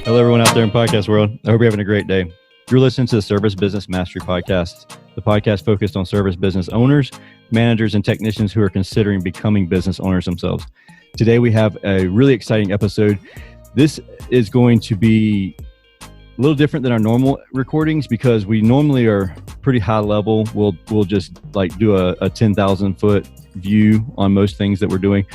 Hello, everyone out there in podcast world. I hope you're having a great day. You're listening to the Service Business Mastery Podcast, the podcast focused on service business owners, managers, and technicians who are considering becoming business owners themselves. Today, we have a really exciting episode. This is going to be a little different than our normal recordings because we normally are pretty high level. We'll just like do a 10,000 foot view on most things that we're doing.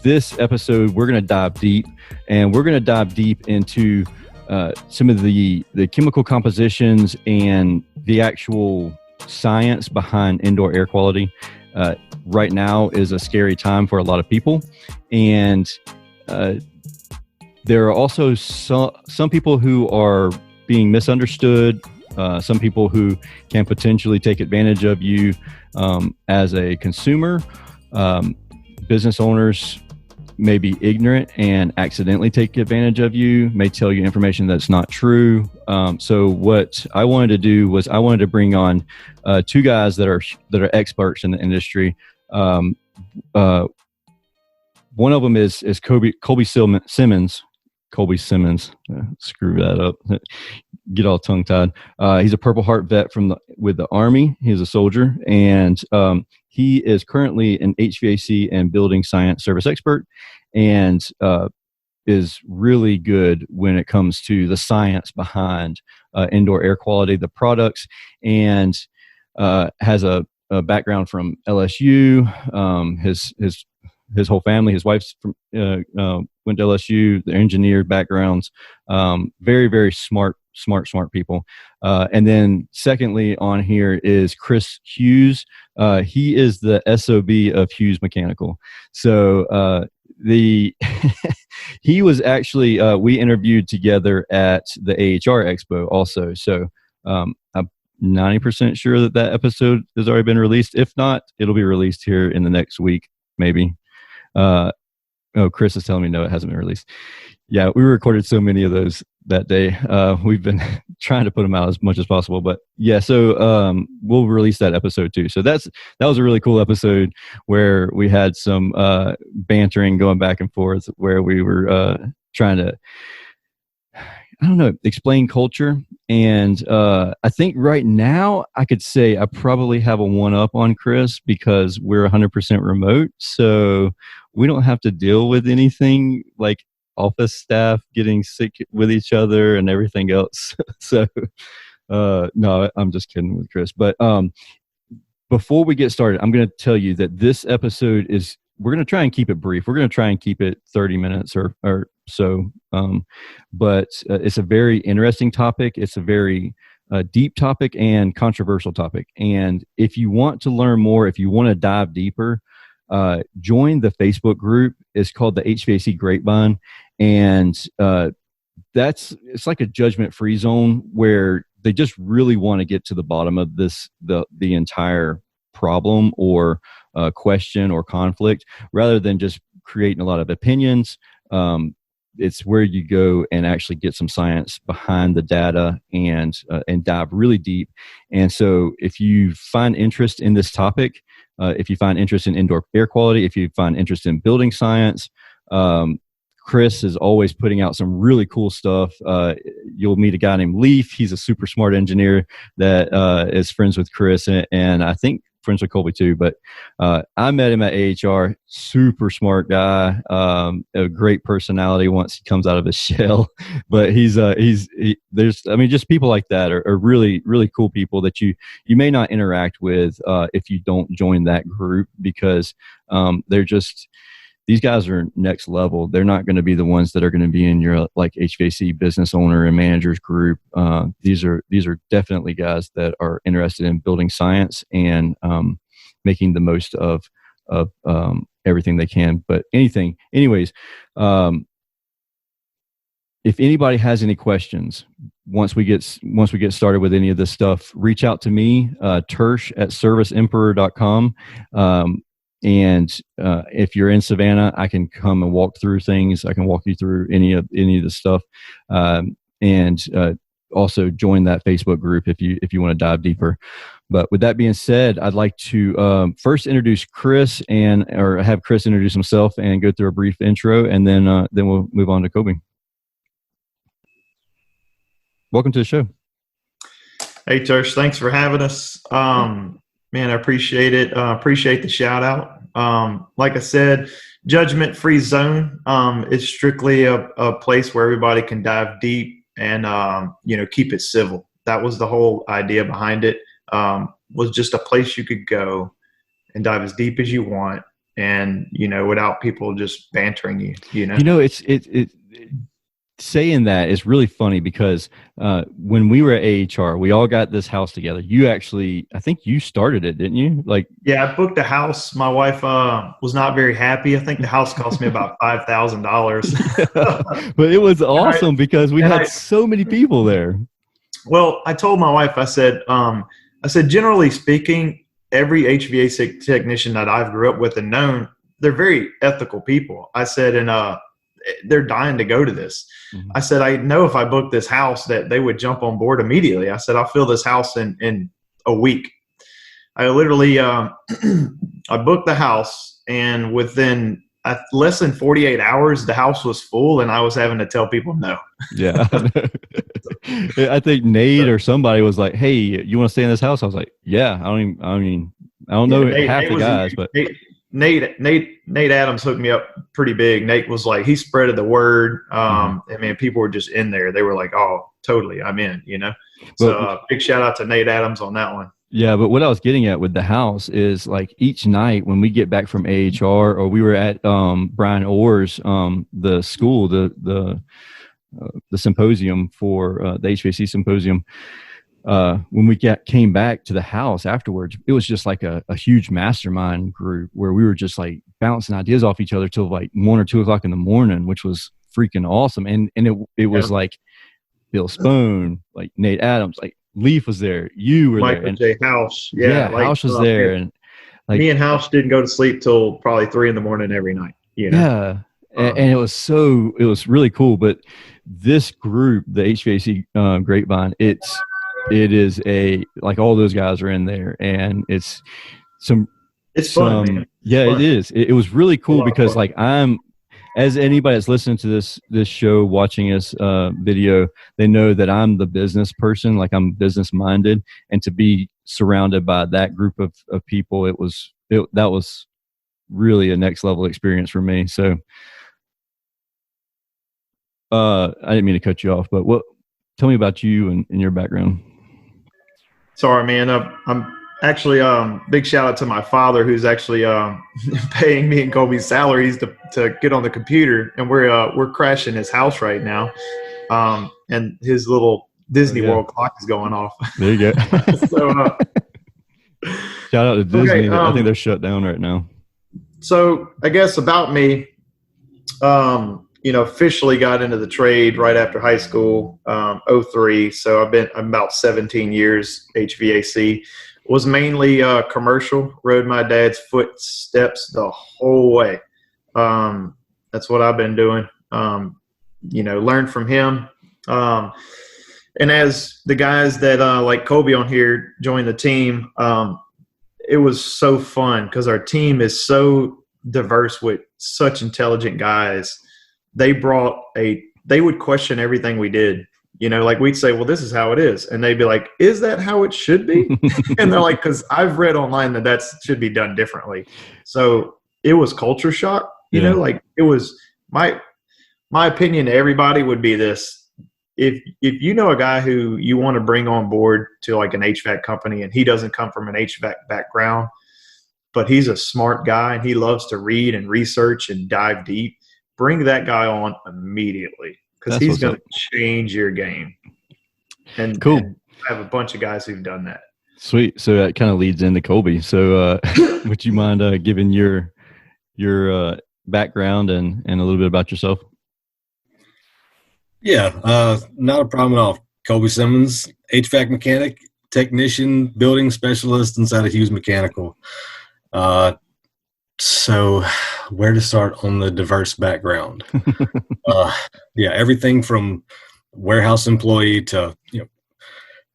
This episode, we're going to dive deep, and we're going to dive deep into some of the chemical compositions and the actual science behind indoor air quality. Right now is a scary time for a lot of people, and there are also some people who are being misunderstood, some people who can potentially take advantage of you as a consumer. Business owners may be ignorant and accidentally take advantage of you, may tell you information that's not true. So what I wanted to do was I wanted to bring on two guys that are experts in the industry. One of them is Colby Simmons. Colby Simmons, screw that up, get all tongue tied. He's a Purple Heart vet with the Army. He's a soldier, and he is currently an HVAC and building science service expert, and is really good when it comes to the science behind indoor air quality, the products, and has a background from LSU. His whole family, his wife's from went to LSU. They're engineer backgrounds. Very, very smart people. And then secondly on here is Chris Hughes. He is the SOB of Hughes Mechanical. So he was actually we interviewed together at the AHR Expo also. So I'm 90% sure that episode has already been released. If not, it'll be released here in the next week, maybe. Chris is telling me no, it hasn't been released. Yeah, we recorded so many of those that day. We've been trying to put them out as much as possible, but yeah. So we'll release that episode too. So that was a really cool episode where we had some bantering going back and forth, where we were trying to, I don't know, explain culture. And I think right now I could say I probably have a one-up on Chris because we're 100% remote. So we don't have to deal with anything like office staff getting sick with each other and everything else. So no, I'm just kidding with Chris. But before we get started, I'm going to tell you that this episode we're going to try and keep it brief. We're going to try and keep it 30 minutes or so. But it's a very interesting topic. It's a very deep topic and controversial topic. And if you want to learn more, if you want to dive deeper, join the Facebook group. It's called the HVAC Grapevine. And it's like a judgment-free zone where they just really want to get to the bottom of the entire problem or question or conflict, rather than just creating a lot of opinions. It's where you go and actually get some science behind the data and dive really deep. And so if you find interest in this topic, if you find interest in indoor air quality, if you find interest in building science, Chris is always putting out some really cool stuff. You'll meet a guy named Leaf. He's a super smart engineer that is friends with Chris, and I think friends with Colby too. But I met him at AHR. Super smart guy, a great personality once he comes out of his shell. But just people like that are really, really cool people that you may not interact with if you don't join that group, because these guys are next level. They're not going to be the ones that are going to be in your like HVAC business owner and managers group. These are definitely guys that are interested in building science and making the most of everything they can. But anyways, if anybody has any questions, once we get started with any of this stuff, reach out to me, tersh@serviceemperor.com. And if you're in Savannah, I can come and walk through things. I can walk you through any of the stuff, and also join that Facebook group if you want to dive deeper. But with that being said, I'd like to first introduce Chris or have Chris introduce himself and go through a brief intro, and then we'll move on to Colby. Welcome to the show. Hey, Tersh, thanks for having us. Man, I appreciate it. Appreciate the shout out. Like I said, judgment free zone is strictly a place where everybody can dive deep and, keep it civil. That was the whole idea behind it, was just a place you could go and dive as deep as you want and, without people just bantering you. It's saying that is really funny because when we were at AHR, we all got this house together. I think you started it, didn't you? Yeah, I booked a house. My wife was not very happy. I think the house cost me about $5,000. But it was awesome because we had so many people there. Well, I told my wife, I said, generally speaking, every HVAC technician that I've grew up with and known, they're very ethical people. I said, and they're dying to go to this. Mm-hmm. I said, I know if I booked this house that they would jump on board immediately. I said, I'll fill this house in a week. I literally, I booked the house, and within less than 48 hours, the house was full, and I was having to tell people no. Yeah. I think Nate or somebody was like, "Hey, you want to stay in this house?" I was like, "Yeah." I don't know half the guys, but Nate Adams hooked me up pretty big. Nate was like, he spreaded the word. And man, people were just in there. They were like, "Oh, totally, I'm in." So big shout out to Nate Adams on that one. Yeah, but what I was getting at with the house is like each night when we get back from AHR, or we were at Brian Orr's the school, the symposium for the HVAC symposium. When we came back to the house afterwards, it was just like a huge mastermind group where we were just like bouncing ideas off each other till like 1 or 2 o'clock in the morning, which was freaking awesome. And it was like Bill Spohn, like Nate Adams, like Leaf was there. You were Michael there. J. House. Yeah, like, House was there. And like, me and House didn't go to sleep till probably 3 a.m. every night. Yeah. And it was really cool. But this group, the HVAC Grapevine, it is like all those guys are in there, and it's fun, man. Yeah, fun. It is. It was really cool because like as anybody that's listening to this show, watching this video, they know that I'm the business person, like I'm business minded, and to be surrounded by that group of people, that was really a next level experience for me. So I didn't mean to cut you off, but tell me about you and your background. Sorry, man. I'm actually big shout out to my father, who's actually paying me and Colby's salaries to get on the computer, and we're crashing his house right now, and his little Disney World clock is going off. There you go. So, shout out to Disney. I think they're shut down right now. So I guess about me, officially got into the trade right after high school, 03. So I'm about 17 years HVAC. Was mainly commercial, rode my dad's footsteps the whole way. That's what I've been doing. Learned from him. And as the guys that like Colby on here joined the team, it was so fun because our team is so diverse with such intelligent guys. They would question everything we did. Like we'd say, well, this is how it is. And they'd be like, is that how it should be? And they're like, because I've read online that should be done differently. So it was culture shock, like it was my opinion to everybody would be this. If you know a guy who you want to bring on board to like an HVAC company and he doesn't come from an HVAC background, but he's a smart guy and he loves to read and research and dive deep, bring that guy on immediately because he's going to change your game. And cool. And I have a bunch of guys who've done that. Sweet. So that kind of leads into Colby. So would you mind giving your background and a little bit about yourself? Yeah, not a problem at all. Colby Simmons, HVAC mechanic, technician, building specialist inside of Hughes Mechanical. So where to start on the diverse background? Everything from warehouse employee to,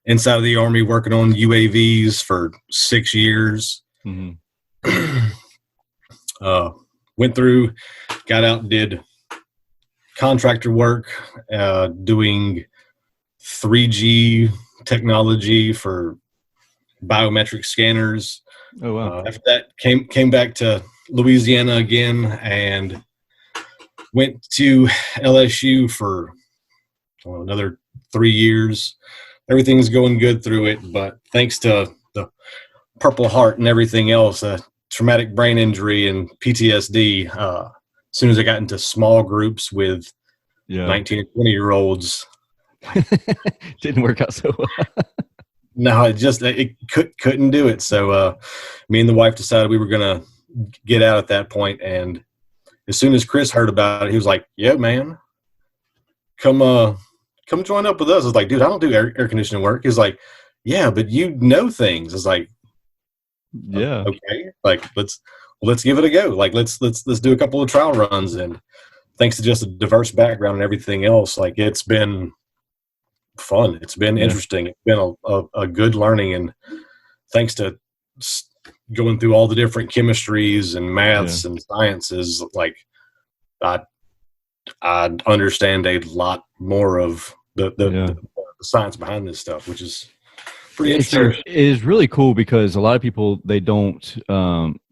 inside of the Army working on UAVs for 6 years. Mm-hmm. Went through, got out and did contractor work, doing 3G technology for biometric scanners. Oh wow! After that, came back to Louisiana again and went to LSU for another 3 years. Everything's going good through it, but thanks to the Purple Heart and everything else, traumatic brain injury and PTSD. As soon as I got into small groups with 19 and 20-year-olds, didn't work out so well. No, it couldn't do it. So me and the wife decided we were going to get out at that point. And as soon as Chris heard about it, he was like, "Yeah, man, come join up with us." I was like, "Dude, I don't do air conditioning work." He's like, "Yeah, but you know things." It's like, yeah, okay, like let's give it a go. Like let's do a couple of trial runs. And thanks to just a diverse background and everything else, like it's been fun. It's been interesting. It's been a good learning, and thanks to going through all the different chemistries and maths and sciences, like I understand a lot more of the science behind this stuff, which is pretty interesting. It is really cool because a lot of people, they don't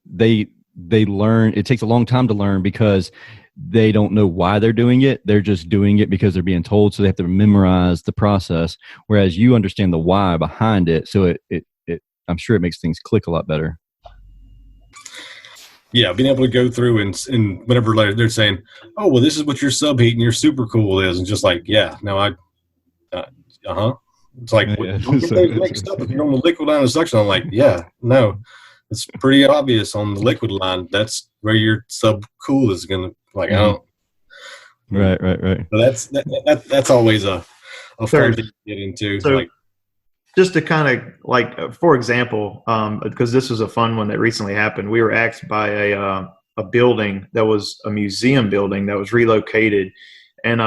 they learn. It takes a long time to learn because they don't know why they're doing it. They're just doing it because they're being told, so they have to memorize the process. Whereas you understand the why behind it, so it I'm sure it makes things click a lot better. Yeah, being able to go through and whenever they're saying, "Oh, well, this is what your subheat and your supercool is," and just like, yeah, no, it's like, don't get those mixed up. If you're on the liquid line of suction, I'm like, yeah, no, it's pretty obvious on the liquid line. That's where your subcool is going to, like, I don't. Right. So that's always a fun thing to get into. So, like, just to kind of like, for example, because this was a fun one that recently happened. We were asked by a building that was a museum building that was relocated, and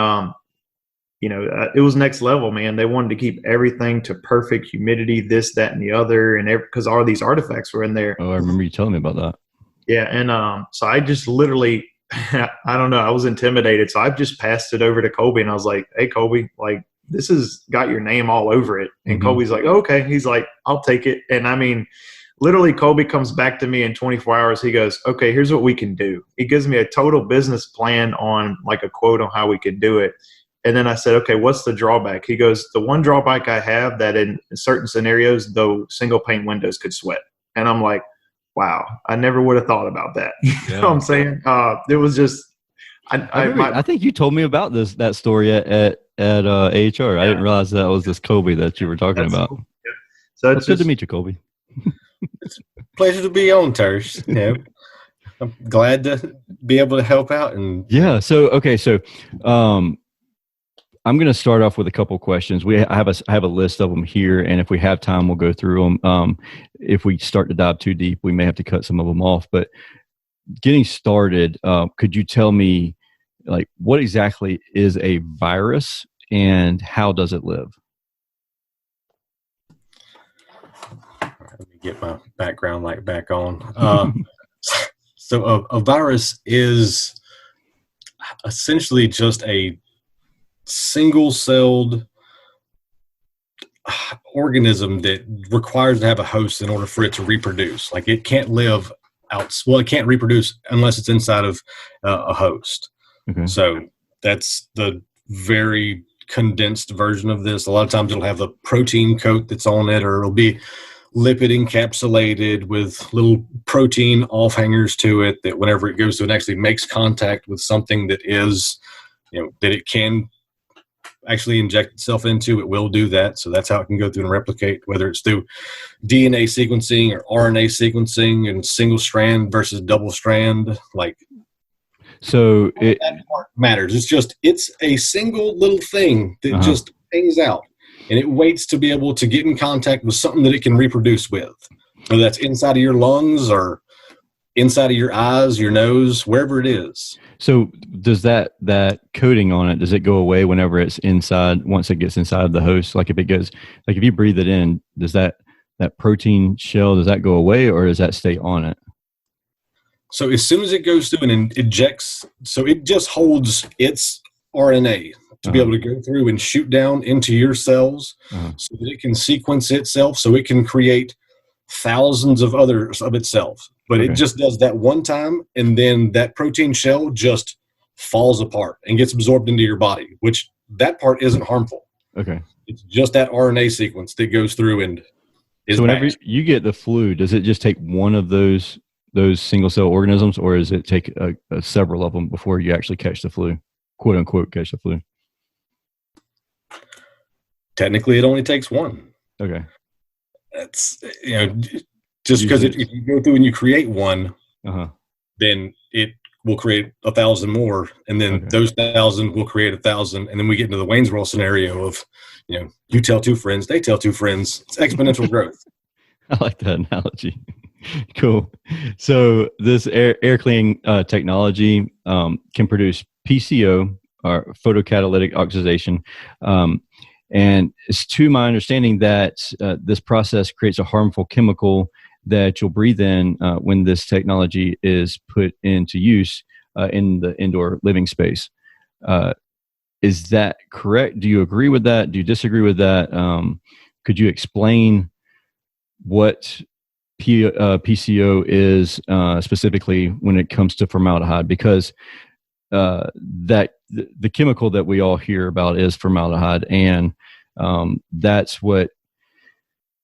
it was next level, man. They wanted to keep everything to perfect humidity, this, that, and the other, and because all these artifacts were in there. Oh, I remember you telling me about that. Yeah, and so I just literally, I don't know, I was intimidated, so I just passed it over to Colby, and I was like, "Hey, Colby, like, this has got your name all over it." And Colby's like, "Oh, okay." He's like, "I'll take it." And I mean, literally, Colby comes back to me in 24 hours. He goes, "Okay, here's what we can do." He gives me a total business plan on like a quote on how we could do it. And then I said, "Okay, what's the drawback?" He goes, "The one drawback I have that in certain scenarios, though, single pane windows could sweat." And I'm like, wow, I never would have thought about that. You know what I'm saying? It was just, I think you told me about that story at AHR. I didn't realize that was this Colby that you were talking about. Cool. Yeah. So it's good to meet you, Colby. It's a pleasure to be on, Tersh. I'm glad to be able to help out. And So I'm going to start off with a couple questions. I have a list of them here, and if we have time, we'll go through them. If we start to dive too deep, we may have to cut some of them off. But getting started, could you tell me, like, what exactly is a virus and how does it live? Let me get my background light back on. So a virus is essentially just a single-celled organism that requires to have a host in order for it to reproduce. Like, it can't live it can't reproduce unless it's inside of a host. Okay. So that's the very condensed version of this. A lot of times it'll have the protein coat that's on it, or it'll be lipid encapsulated with little protein offhangers to it that whenever it goes to, it actually makes contact with something that is, that it can actually inject itself into, it will do that. So that's how it can go through and replicate, whether it's through DNA sequencing or RNA sequencing and single strand versus double strand. Like, so that part matters. It's a single little thing that just hangs out, and it waits to be able to get in contact with something that it can reproduce with, whether that's inside of your lungs or inside of your eyes, your nose, wherever it is. So does that coating on it, does it go away whenever it's inside, once it gets inside the host? Like, if you breathe it in, does that protein shell, does that go away, or does that stay on it? So as soon as it goes through and ejects, so it just holds its RNA. to be able to go through and shoot down into your cells so that it can sequence itself, so it can create thousands of others of itself. But it just does that one time, and then that protein shell just falls apart and gets absorbed into your body, which that part isn't harmful. Okay. It's just that RNA sequence that goes through and is so whenever bad. you get the flu, does it just take one of those single cell organisms, or does it take several of them before you actually catch the flu, quote unquote, catch the flu? Technically, it only takes one. Okay. That's, just because if you go through and you create one, then it will create 1,000 more, and then those 1,000 will create 1,000, and then we get into the Wayne's World scenario of, you tell two friends, they tell two friends. It's exponential growth. I like that analogy. Cool. So this air cleaning technology can produce PCO, or photocatalytic oxidation. And it's to my understanding that this process creates a harmful chemical that you'll breathe in when this technology is put into use in the indoor living space. Is that correct? Do you agree with that? Do you disagree with that? Could you explain what PCO is specifically when it comes to formaldehyde? Because that the chemical that we all hear about is formaldehyde, and that's what,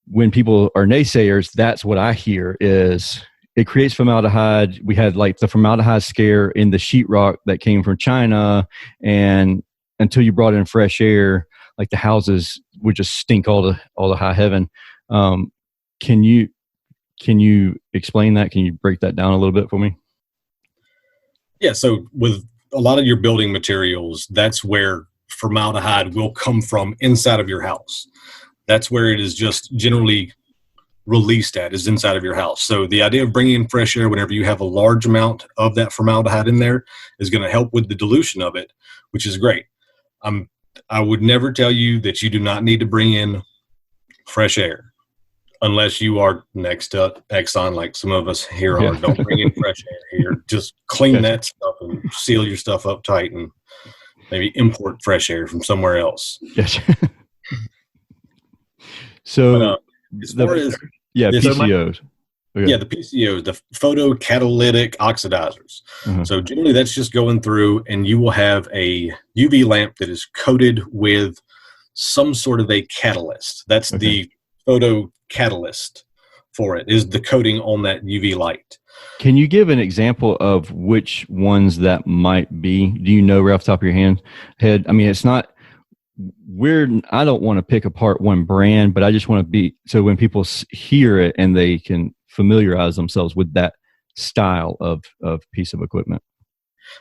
when people are naysayers, that's what I hear is it creates formaldehyde. We had like the formaldehyde scare in the sheetrock that came from China, and until you brought in fresh air, like the houses would just stink all the high heaven. Can you explain that? Can you break that down a little bit for me? Yeah. So with a lot of your building materials, that's where formaldehyde will come from inside of your house. That's where it is just generally released at, is inside of your house. So the idea of bringing in fresh air whenever you have a large amount of that formaldehyde in there is going to help with the dilution of it, which is great. I would never tell you that you do not need to bring in fresh air unless you are next to Exxon, like some of us here are. Don't bring in fresh air here. Just clean that stuff and seal your stuff up tight, and maybe import fresh air from somewhere else. So but, as far as PCOs. Yeah, the PCOs, the photocatalytic oxidizers. So generally that's just going through, and you will have a UV lamp that is coated with some sort of a catalyst. That's the photocatalyst for it, is the coating on that UV light. Can you give an example of which ones that might be? Do you know right off the top of your head? I mean, it's not weird. I don't want to pick apart one brand, but I just want to be, so when people hear it and they can familiarize themselves with that style of piece of equipment.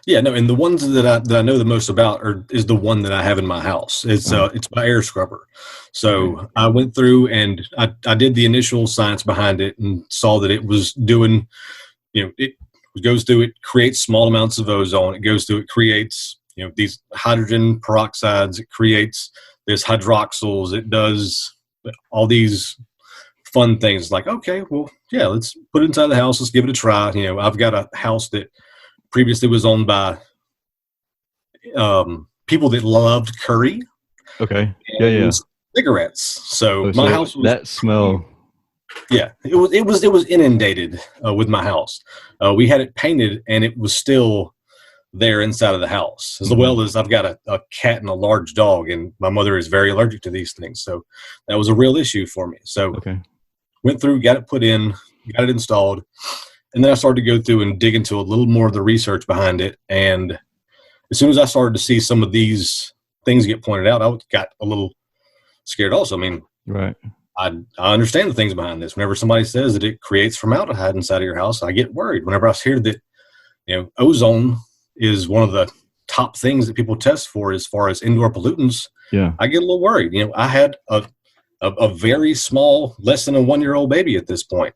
Yeah, no, and the ones that I know the most about is the one that I have in my house. It's my air scrubber. So I went through and I did the initial science behind it and saw that it was doing, it goes through, it creates small amounts of ozone. It goes through, it creates, these hydrogen peroxides. It creates this hydroxyls. It does all these fun things like, okay, well, yeah, let's put it inside the house. Let's give it a try. I've got a house that previously was owned by people that loved curry. Okay. Yeah. Cigarettes. So my house was, that smell. Yeah, it was inundated with my house. We had it painted, and it was still there inside of the house, as well as I've got a cat and a large dog, and my mother is very allergic to these things. So that was a real issue for me. So went through, got it put in, got it installed. And then I started to go through and dig into a little more of the research behind it. And as soon as I started to see some of these things get pointed out, I got a little scared also. I mean, I understand the things behind this. Whenever somebody says that it creates formaldehyde inside of your house, I get worried. Whenever I hear that, ozone is one of the top things that people test for as far as indoor pollutants, I get a little worried. I had a very small, less than a 1-year-old baby at this point.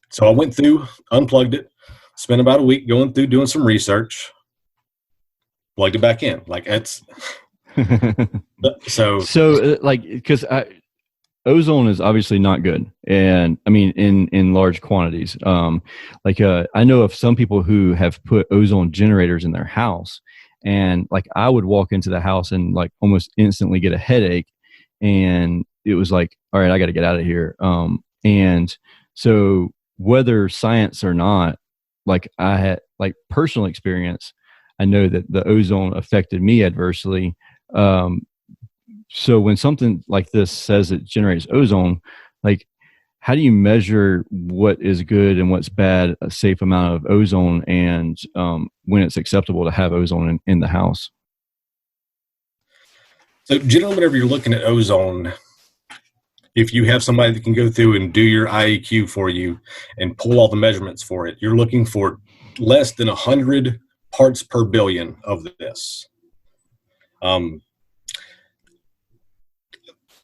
So I went through, unplugged it, spent about a week going through doing some research, plugged it back in. Like it's because ozone is obviously not good, and I mean in large quantities. I know of some people who have put ozone generators in their house, And like I would walk into the house and like almost instantly get a headache, and it was like, all right, I got to get out of here. And so whether science or not, like I had like personal experience, I know that the ozone affected me adversely. So when something like this says it generates ozone, like how do you measure what is good and what's bad, a safe amount of ozone, and when it's acceptable to have ozone in the house? So generally, whenever you're looking at ozone, if you have somebody that can go through and do your IAQ for you and pull all the measurements for it, you're looking for less than 100 parts per billion of this.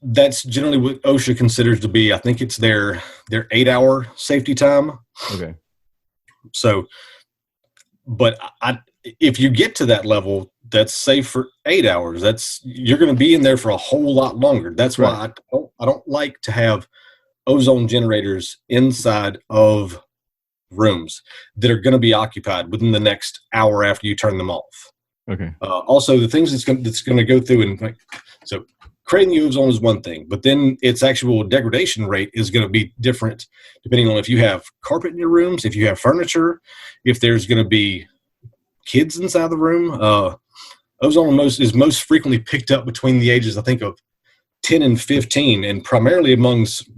That's generally what OSHA considers to be, I think it's their 8-hour safety time. Okay. So, but if you get to that level, that's safe for 8 hours. You're going to be in there for a whole lot longer. That's why I don't like to have ozone generators inside of rooms that are going to be occupied within the next hour after you turn them off. Okay. Also, the things that's going to go through and so creating the ozone is one thing, but then its actual degradation rate is going to be different depending on if you have carpet in your rooms, if you have furniture, if there's going to be kids inside the room. Ozone is most frequently picked up between the ages, I think, of 10 and 15, and primarily amongst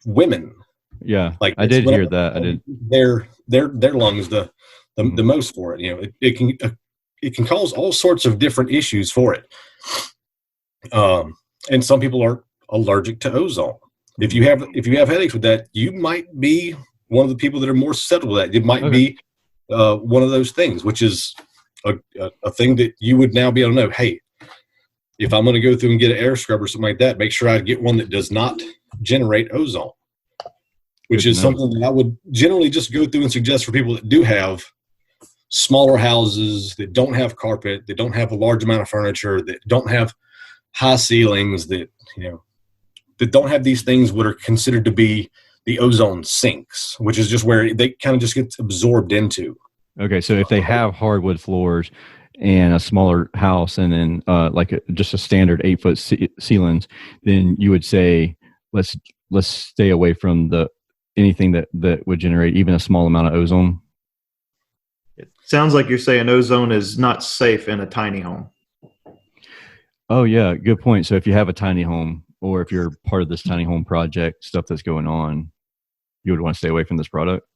women. Yeah, like I did hear that. I did. Their lungs the most for it. You know, it can cause all sorts of different issues for it. And some people are allergic to ozone. If you have headaches with that, you might be one of the people that are more susceptible to that. It might be one of those things, which is a thing that you would now be able to know. Hey, if I'm going to go through and get an air scrubber or something like that, make sure I get one that does not generate ozone, which is something that I would generally just go through and suggest for people that do have smaller houses, that don't have carpet, that don't have a large amount of furniture, that don't have high ceilings, that don't have these things what are considered to be the ozone sinks, which is just where they kind of just get absorbed into. Okay, so if they have hardwood floors and a smaller house, and then just a standard 8-foot ceilings, then you would say let's stay away from anything that would generate even a small amount of ozone. It sounds like you're saying ozone is not safe in a tiny home. Oh yeah, good point. So if you have a tiny home, or if you're part of this tiny home project stuff that's going on, you would want to stay away from this product?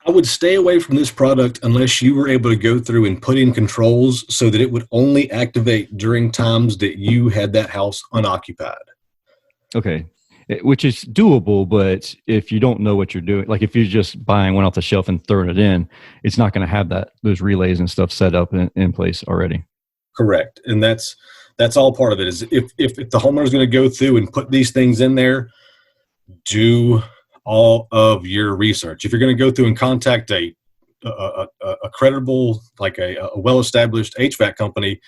I would stay away from this product unless you were able to go through and put in controls so that it would only activate during times that you had that house unoccupied. Okay. Which is doable, but if you don't know what you're doing, like if you're just buying one off the shelf and throwing it in, it's not going to have those relays and stuff set up in place already. Correct. And that's all part of it. Is if the homeowner is going to go through and put these things in there, do all of your research. If you're going to go through and contact a credible, like a well-established HVAC company,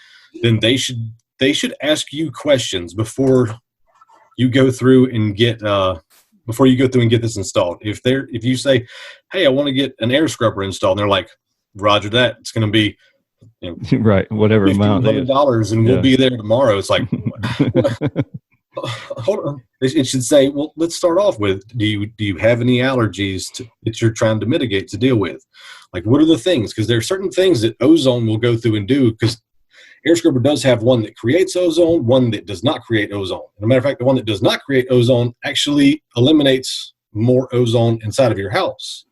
then they should ask you questions before you go through and get this installed. If you say, hey, I want to get an air scrubber installed, and they're like, Roger that, it's going to be right, whatever amount $1,500 and we'll be there tomorrow. It's like hold on. It should say, well, let's start off with, do you have any allergies that you're trying to mitigate, to deal with? Like, what are the things? Because there are certain things that ozone will go through and do, because air scrubber does have one that creates ozone, one that does not create ozone. As a matter of fact, the one that does not create ozone actually eliminates more ozone inside of your house.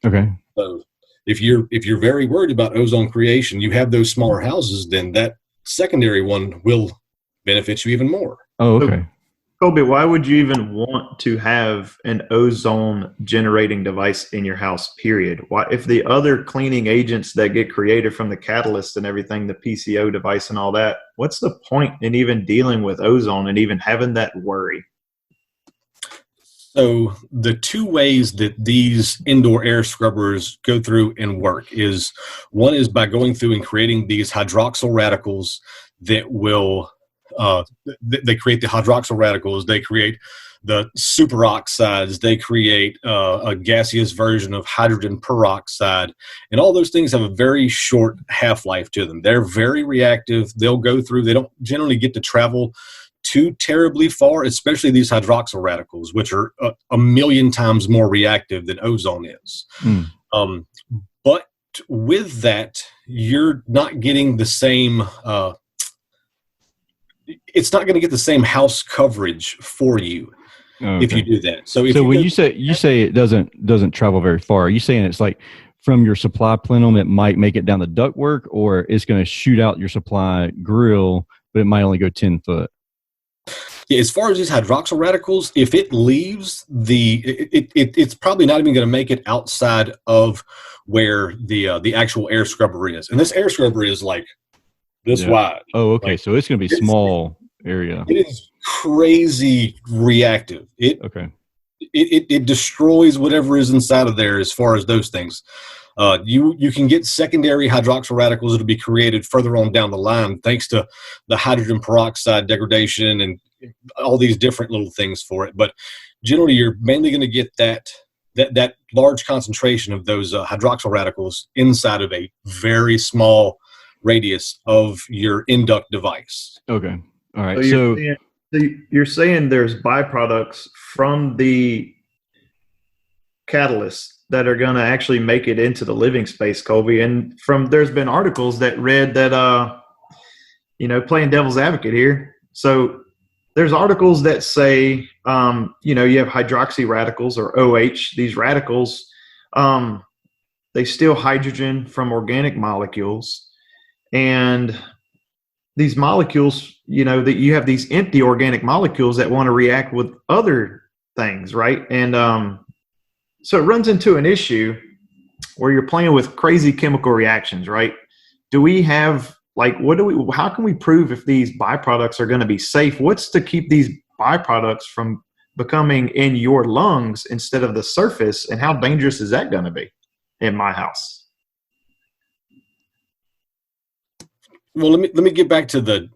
Okay. So if you're very worried about ozone creation, you have those smaller houses, then that secondary one will benefit you even more. Oh, okay. Colby, why would you even want to have an ozone generating device in your house, period? Why, if the other cleaning agents that get created from the catalyst and everything, the PCO device and all that, what's the point in even dealing with ozone and even having that worry? So the two ways that these indoor air scrubbers go through and work is, one is by going through and creating these hydroxyl radicals that will they create the hydroxyl radicals, they create the superoxides, they create a gaseous version of hydrogen peroxide, and all those things have a very short half-life to them. They're very reactive. They'll go through, they don't generally get to travel too terribly far, especially these hydroxyl radicals, which are a million times more reactive than ozone is. But with that, you're not getting the same, it's not going to get the same house coverage for you if you do that. So when you say it doesn't travel very far, are you saying it's like from your supply plenum, it might make it down the ductwork, or it's going to shoot out your supply grill, but it might only go 10 foot? Yeah, as far as these hydroxyl radicals, if it leaves it's probably not even going to make it outside of where the actual air scrubber is. And this air scrubber is like this wide. Oh, okay. Like, so it's going to be small area. It is crazy reactive. It destroys whatever is inside of there as far as those things. You can get secondary hydroxyl radicals that will be created further on down the line thanks to the hydrogen peroxide degradation and all these different little things for it. But generally, you're mainly going to get that large concentration of those hydroxyl radicals inside of a very small radius of your induct device. Okay. All right. So you're saying there's byproducts from the catalyst that are going to actually make it into the living space, Colby. And there's been articles that read that, playing devil's advocate here. So there's articles that say, you have hydroxy radicals or OH. These radicals, they steal hydrogen from organic molecules. And these molecules, that you have these empty organic molecules that want to react with other things, right? And so it runs into an issue where you're playing with crazy chemical reactions, right? Do we have, how can we prove if these byproducts are going to be safe? What's to keep these byproducts from becoming in your lungs instead of the surface? And how dangerous is that going to be in my house? Well, let me get back to the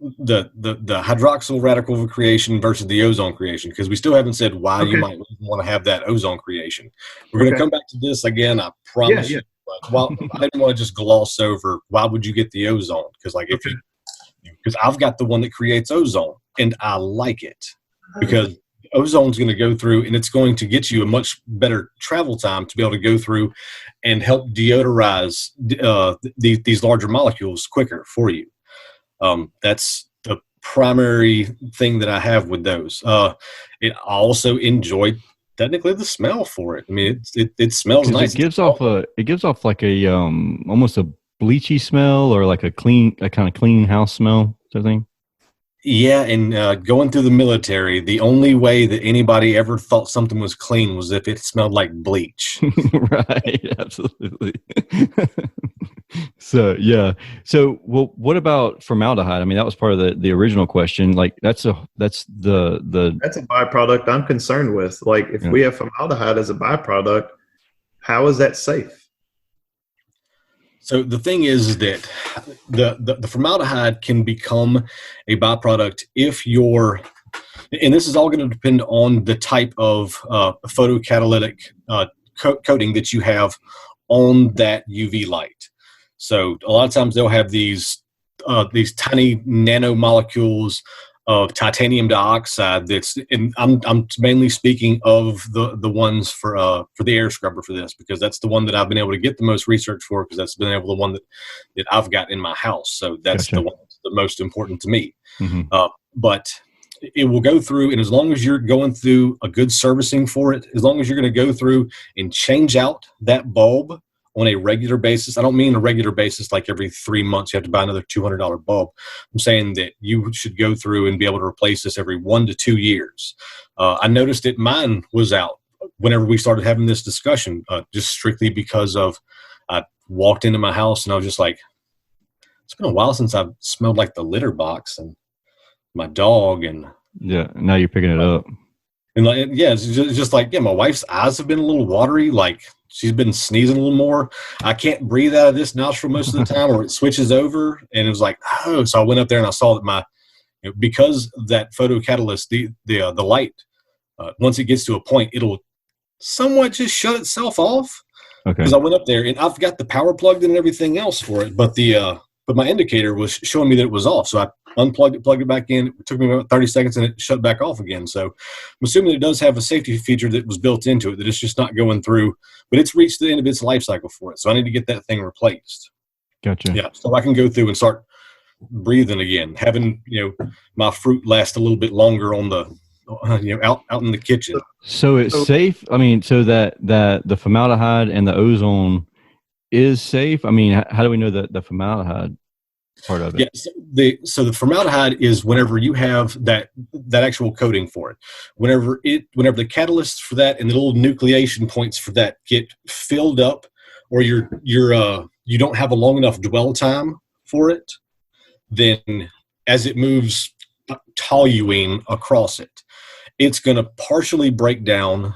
hydroxyl radical creation versus the ozone creation, because we still haven't said why you might want to have that ozone creation. We're going to come back to this again, I promise you. But I didn't want to just gloss over why would you get the ozone, because because I've got the one that creates ozone and I like it because ozone's going to go through and it's going to get you a much better travel time to be able to go through and help deodorize these larger molecules quicker for you. That's the primary thing that I have with those. I also enjoy technically the smell for it. I mean, it smells nice. It gives off like a almost a bleachy smell, or like a kind of clean house smell sort of thing. Yeah, and going through the military, the only way that anybody ever thought something was clean was if it smelled like bleach. Right, absolutely. So, yeah. So, well, what about formaldehyde? I mean, that was part of the original question. Like, that's a byproduct I'm concerned with. Like, if we have formaldehyde as a byproduct, how is that safe? So the thing is that the formaldehyde can become a byproduct if you're, and this is all going to depend on the type of photocatalytic coating that you have on that UV light. So a lot of times they'll have these tiny nanomolecules of titanium dioxide. And I'm mainly speaking of the ones for the air scrubber for this, because that's the one that I've been able to get the most research for, because that's been the one that I've got in my house. So that's the one that's the most important to me. Mm-hmm. But it will go through, and as long as you're going through a good servicing for it, as long as you're going to go through and change out that bulb on a regular basis. I don't mean a regular basis like every 3 months you have to buy another $200 bulb. I'm saying that you should go through and be able to replace this every 1 to 2 years. I noticed that mine was out whenever we started having this discussion, just strictly because of I walked into my house and I was just like, it's been a while since I've smelled like the litter box and my dog. And yeah, now you're picking it up. And it's just like, my wife's eyes have been a little watery, like she's been sneezing a little more. I can't breathe out of this nostril most of the time, or it switches over. And it was like, oh, so I went up there and I saw that my because that photocatalyst, the light, once it gets to a point, it'll somewhat just shut itself off. Okay. Because I went up there and I've got the power plugged in and everything else for it, but but my indicator was showing me that it was off. So I unplugged it, plugged it back in. It took me about 30 seconds and it shut back off again. So I'm assuming it does have a safety feature that was built into it, that it's just not going through, but it's reached the end of its life cycle for it. So I need to get that thing replaced. Gotcha. Yeah. So I can go through and start breathing again, having, my fruit last a little bit longer on the, out in the kitchen. So it's safe. I mean, so that the formaldehyde and the ozone is safe. I mean, how do we know that the formaldehyde part of it? Yeah. So the formaldehyde is whenever you have that actual coating for it. Whenever the catalysts for that and the little nucleation points for that get filled up, or you don't have a long enough dwell time for it, then as it moves toluene across it, it's going to partially break down,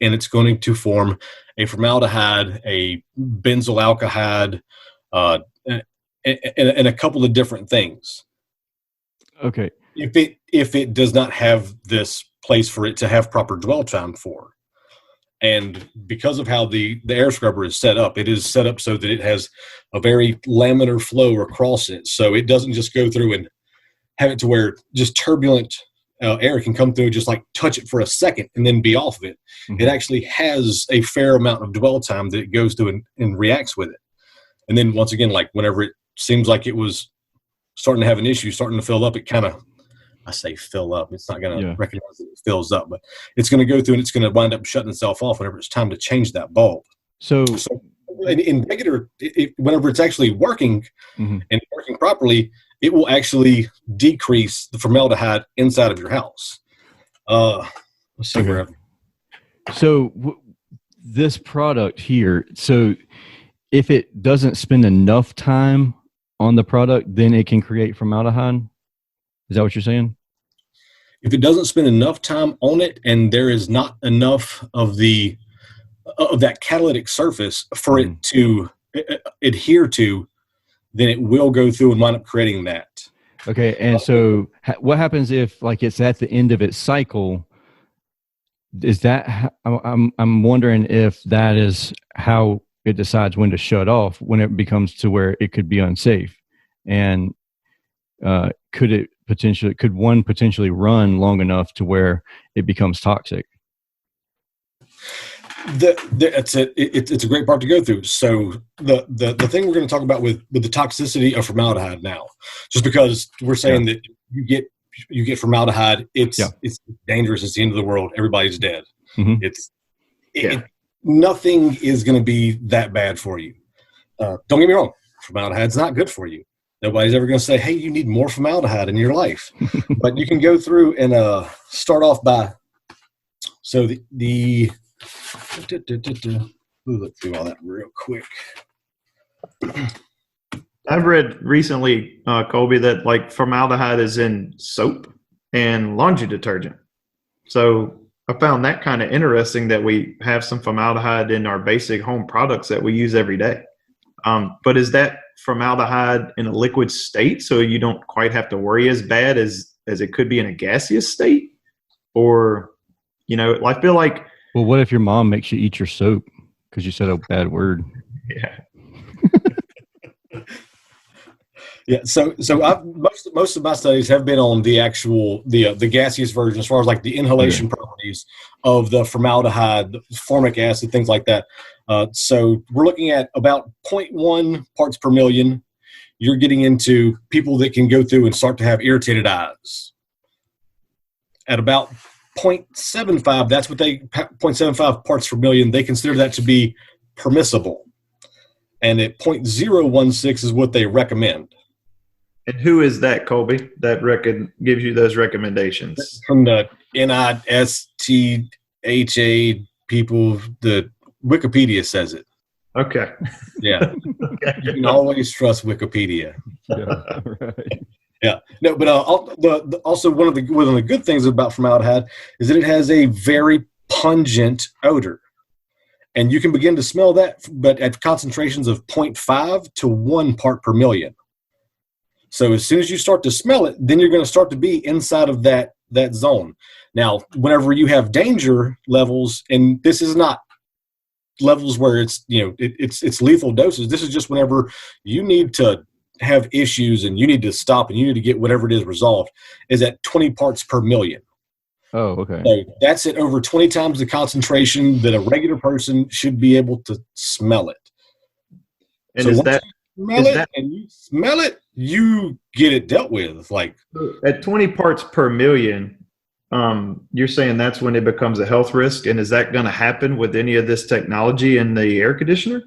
and it's going to form a formaldehyde, a benzyl alcohol, and a couple of different things. Okay. If it does not have this place for it to have proper dwell time for. And because of how the air scrubber is set up, it is set up so that it has a very laminar flow across it. So it doesn't just go through and have it to where just turbulent air can come through, just like touch it for a second and then be off of it. Mm-hmm. It actually has a fair amount of dwell time that it goes through and reacts with it. And then once again, like whenever it seems like it was starting to have an issue, starting to fill up, it kind of, I say fill up, it's not going to recognize that it fills up, but it's going to go through and it's going to wind up shutting itself off whenever it's time to change that bulb. So in regular, whenever it's actually working and working properly, it will actually decrease the formaldehyde inside of your house. Let's see where. So this product here, so if it doesn't spend enough time on the product, then it can create formaldehyde? Is that what you're saying? If it doesn't spend enough time on it and there is not enough of that catalytic surface for it to adhere to, then it will go through and wind up creating that. Okay, and so what happens if, like, it's at the end of its cycle? Is that I'm wondering if that is how it decides when to shut off, when it becomes to where it could be unsafe, and could one potentially run long enough to where it becomes toxic? It's a great part to go through. So the thing we're going to talk about with the toxicity of formaldehyde now, just because we're saying that you get formaldehyde, it's dangerous. It's the end of the world. Everybody's dead. Mm-hmm. Nothing is going to be that bad for you. Don't get me wrong. Formaldehyde's not good for you. Nobody's ever going to say, hey, you need more formaldehyde in your life. But you can go through and start off by, so we'll look through all that real quick. I've read recently, Colby, that like formaldehyde is in soap and laundry detergent. So I found that kind of interesting that we have some formaldehyde in our basic home products that we use every day. But is that formaldehyde in a liquid state, so you don't quite have to worry as bad as it could be in a gaseous state? Or, I feel like... Well, what if your mom makes you eat your soap because you said a bad word? Yeah. Yeah. So most of my studies have been on the actual the gaseous version, as far as like the inhalation properties of the formaldehyde, formic acid, things like that. So we're looking at about 0.1 parts per million. You're getting into people that can go through and start to have irritated eyes. At about 0.75, that's what 0.75 parts per million, they consider that to be permissible. And at 0.016 is what they recommend. And who is that, Colby, that gives you those recommendations? From the NISTHA people, the Wikipedia says it. Okay. Yeah. Okay. You can always trust Wikipedia. Yeah, right. Yeah. No, but also one of the good things about formaldehyde is that it has a very pungent odor. And you can begin to smell that, but at concentrations of 0.5 to 1 part per million. So as soon as you start to smell it, then you're going to start to be inside of that zone. Now, whenever you have danger levels, and this is not levels where it's, it's lethal doses. This is just whenever you need to have issues and you need to stop and you need to get whatever it is resolved, is at 20 parts per million. Oh, okay. So that's at over 20 times the concentration that a regular person should be able to smell it. And so is once that you smell is it that and you smell it, you get it dealt with. Like at 20 parts per million? You're saying that's when it becomes a health risk, and is that going to happen with any of this technology in the air conditioner?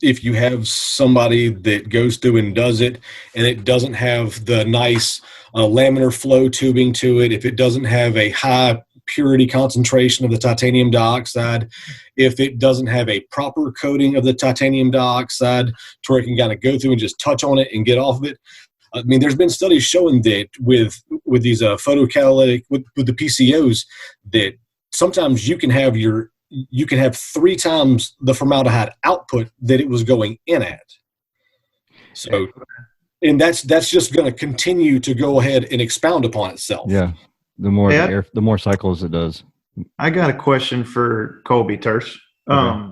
if you have somebody that goes through and does it, and it doesn't have the nice laminar flow tubing to it, if it doesn't have a high purity concentration of the titanium dioxide, if it doesn't have a proper coating of the titanium dioxide to where it can kind of go through and just touch on it and get off of it. I mean, there's been studies showing that with these photocatalytic, with the PCOs, that sometimes you can have 3 times the formaldehyde output that it was going in at. So, and that's just going to continue to go ahead and expound upon itself. Yeah, the more cycles it does. I got a question for Colby Tersh. Okay.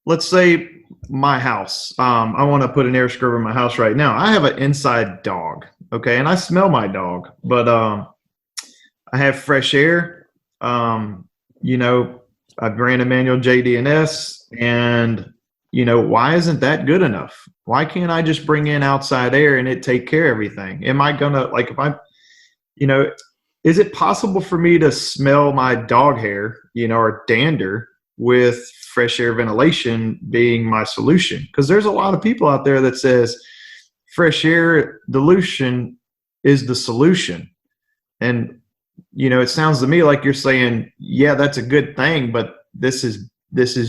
Let's say my house. I want to put an air scrubber in my house right now. I have an inside dog, okay, and I smell my dog, but I have fresh air. I've ran a manual JDNS, and why isn't that good enough? Why can't I just bring in outside air and it take care of everything? Am I gonna is it possible for me to smell my dog hair, or dander with fresh air ventilation being my solution? Because there's a lot of people out there that says fresh air dilution is the solution. And, it sounds to me like you're saying, yeah, that's a good thing, but this is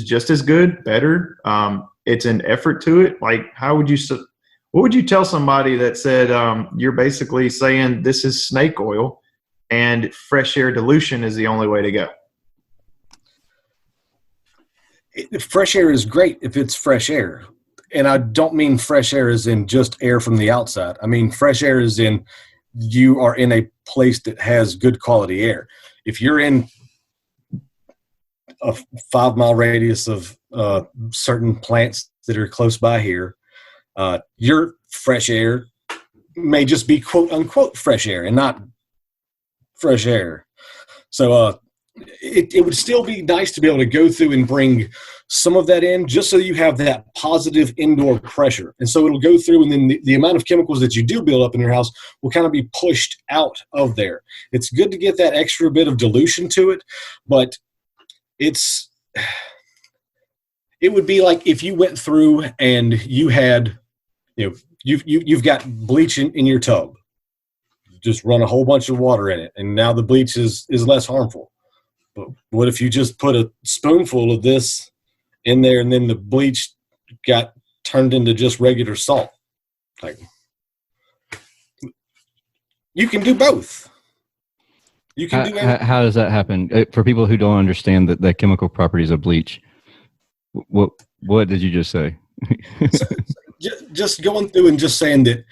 just as good, better. It's an effort to it. Like, what would you tell somebody that said, you're basically saying this is snake oil and fresh air dilution is the only way to go? Fresh air is great if it's fresh air. And I don't mean fresh air as in just air from the outside. I mean fresh air as in you are in a place that has good quality air. If you're in a 5-mile radius of certain plants that are close by here, your fresh air may just be quote unquote fresh air and not fresh air. So it would still be nice to be able to go through and bring some of that in just so you have that positive indoor pressure. And so it'll go through, and then the amount of chemicals that you do build up in your house will kind of be pushed out of there. It's good to get that extra bit of dilution to it, but it would be like if you went through and you had, you've got bleach in your tub. Just run a whole bunch of water in it, and now the bleach is less harmful. But what if you just put a spoonful of this in there and then the bleach got turned into just regular salt? Like, you can do both. You can do everything. How does that happen? For people who don't understand the chemical properties of bleach, what did you just say? Just going through and just saying that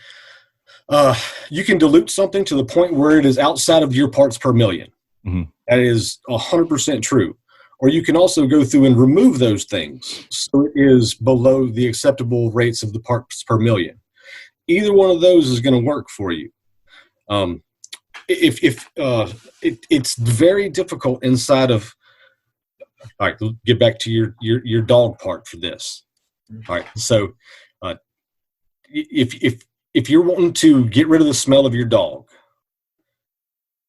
you can dilute something to the point where it is outside of your parts per million. Mm-hmm. That is 100% true. Or you can also go through and remove those things so it is below the acceptable rates of the parts per million. Either one of those is going to work for you. It's very difficult inside of. All right, we'll get back to your dog part for this. All right, so if you're wanting to get rid of the smell of your dog,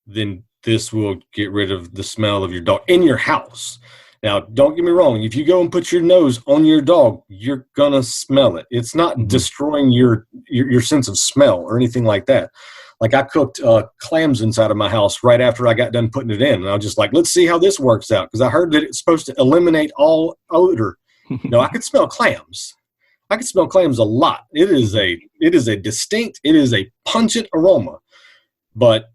then this will get rid of the smell of your dog in your house. Now, don't get me wrong. If you go and put your nose on your dog, you're going to smell it. It's not destroying your sense of smell or anything like that. Like, I cooked clams inside of my house right after I got done putting it in. And I was just like, let's see how this works out. Because I heard that it's supposed to eliminate all odor. No, I could smell clams. I can smell clams a lot. It is a distinct, it is a pungent aroma. But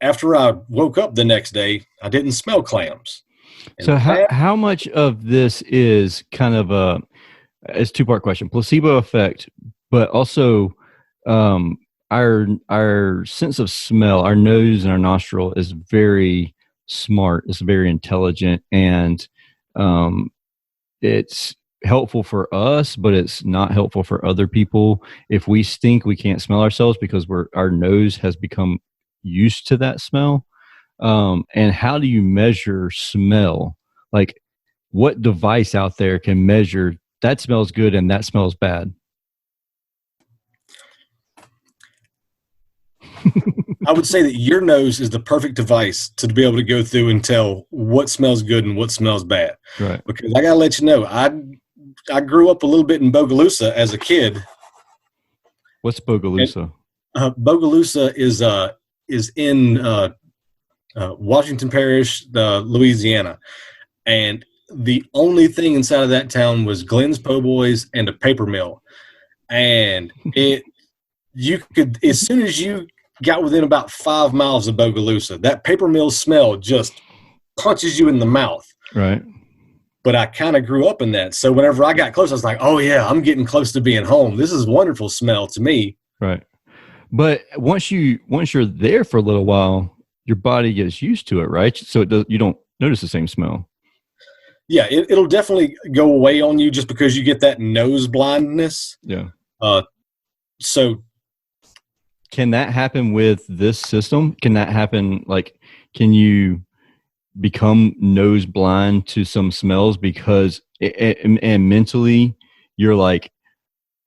after I woke up the next day, I didn't smell clams. And so how much of this is kind of it's a 2-part question: placebo effect but also our sense of smell, our nose and our nostril is very smart. It's very intelligent, and it's helpful for us, but it's not helpful for other people. If we stink, we can't smell ourselves because our nose has become used to that smell. And how do you measure smell? Like, what device out there can measure that smells good and that smells bad? I would say that your nose is the perfect device to be able to go through and tell what smells good and what smells bad. Right. Because I got to let you know, I grew up a little bit in Bogalusa as a kid. What's Bogalusa? Bogalusa is in Washington Parish, Louisiana, and the only thing inside of that town was Glenn's Po' Boys and a paper mill. And you could, as soon as you got within about 5 miles of Bogalusa, that paper mill smell just punches you in the mouth. Right. But I kind of grew up in that. So whenever I got close, I was like, oh yeah, I'm getting close to being home. This is a wonderful smell to me. Right. But once you're there for a little while, your body gets used to it, right? So you don't notice the same smell. Yeah, it'll definitely go away on you just because you get that nose blindness. Yeah. So can that happen with this system? Can that happen? Like, can you become nose blind to some smells because and mentally you're like,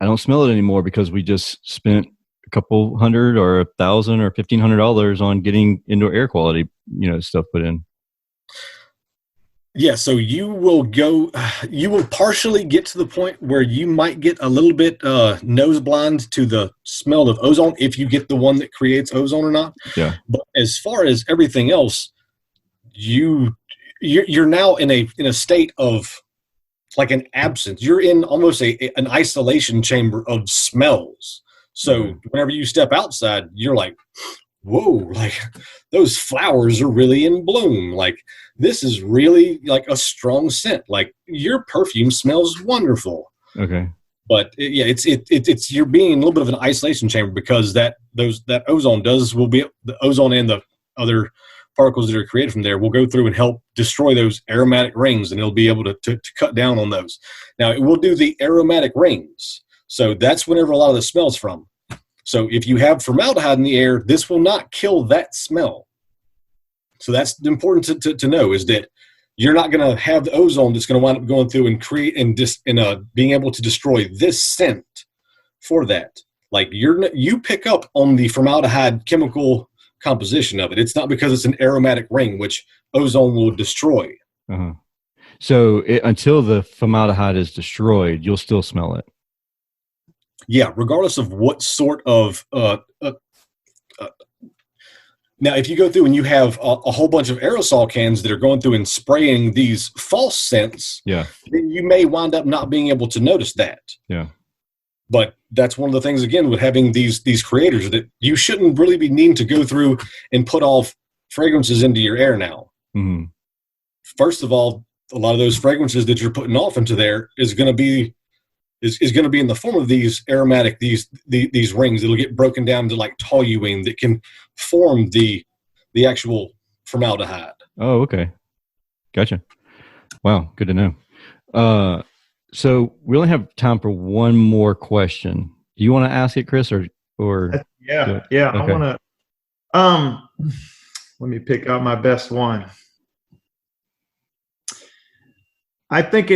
I don't smell it anymore because we just spent a couple hundred or $1,000 or $1,500 on getting indoor air quality, stuff put in. Yeah, so you will partially get to the point where you might get a little bit nose blind to the smell of ozone if you get the one that creates ozone or not. Yeah. But as far as everything else, you're now in a state of like an absence. You're in almost an isolation chamber of smells. So whenever you step outside, you're like, whoa, like those flowers are really in bloom. Like this is really like a strong scent. Like your perfume smells wonderful. Okay. But it's you're being in a little bit of an isolation chamber because that ozone will be the ozone and the other particles that are created from there will go through and help destroy those aromatic rings, and it'll be able to cut down on those. Now it will do the aromatic rings. So that's whenever a lot of the smell's from. So if you have formaldehyde in the air, this will not kill that smell. So that's important to know, is that you're not going to have the ozone that's going to wind up going through and create and being able to destroy this scent for that. Like you pick up on the formaldehyde chemical composition of it. It's not because it's an aromatic ring, which ozone will destroy. Uh-huh. So until the formaldehyde is destroyed, you'll still smell it. Yeah, regardless of what sort of now, if you go through and you have a whole bunch of aerosol cans that are going through and spraying these false scents, yeah, then you may wind up not being able to notice that. Yeah. But that's one of the things, again, with having these creators, that you shouldn't really be needing to go through and put all fragrances into your air now. Mm-hmm. First of all, a lot of those fragrances that you're putting off into there is going to be in the form of these aromatic, these rings that'll get broken down to like toluene that can form the actual formaldehyde. Oh, okay. Gotcha. Wow. Good to know. So we only have time for one more question. Do you want to ask it, Chris, or? Yeah. Okay. I want to, let me pick out my best one. I think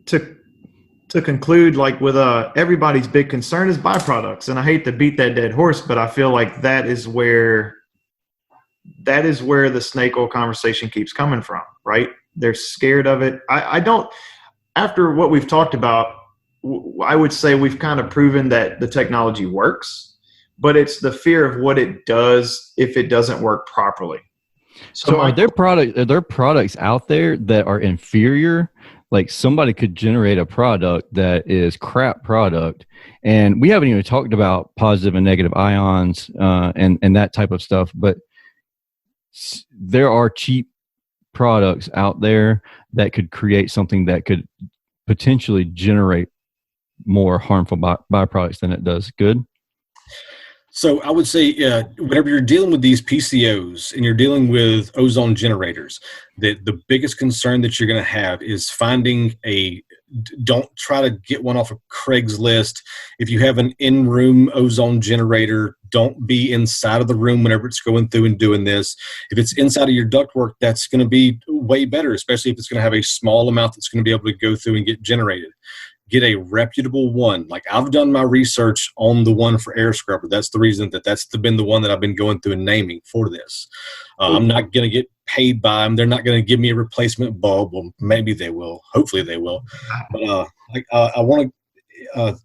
to conclude, like with everybody's big concern is byproducts, and I hate to beat that dead horse, but I feel like that is where the snake oil conversation keeps coming from, right? They're scared of it. I don't. After what we've talked about, I would say we've kind of proven that the technology works, but it's the fear of what it does if it doesn't work properly. So are there products out there that are inferior? Like somebody could generate a product that is crap product, and we haven't even talked about positive and negative ions and that type of stuff. But there are cheap products out there that could create something that could potentially generate more harmful byproducts than it does good? So I would say whenever you're dealing with these PCOs and you're dealing with ozone generators, the biggest concern that you're going to have is finding don't try to get one off of Craigslist. If you have an in-room ozone generator, don't be inside of the room whenever it's going through and doing this. If it's inside of your ductwork, that's going to be way better, especially if it's going to have a small amount that's going to be able to go through and get generated. Get a reputable one. Like I've done my research on the one for air scrubber. That's the reason that's been the one that I've bbeen going through and naming for this. I'm not going to get paid by them. They're not going to give me a replacement bulb. Well, maybe they will. Hopefully they will. But I want to.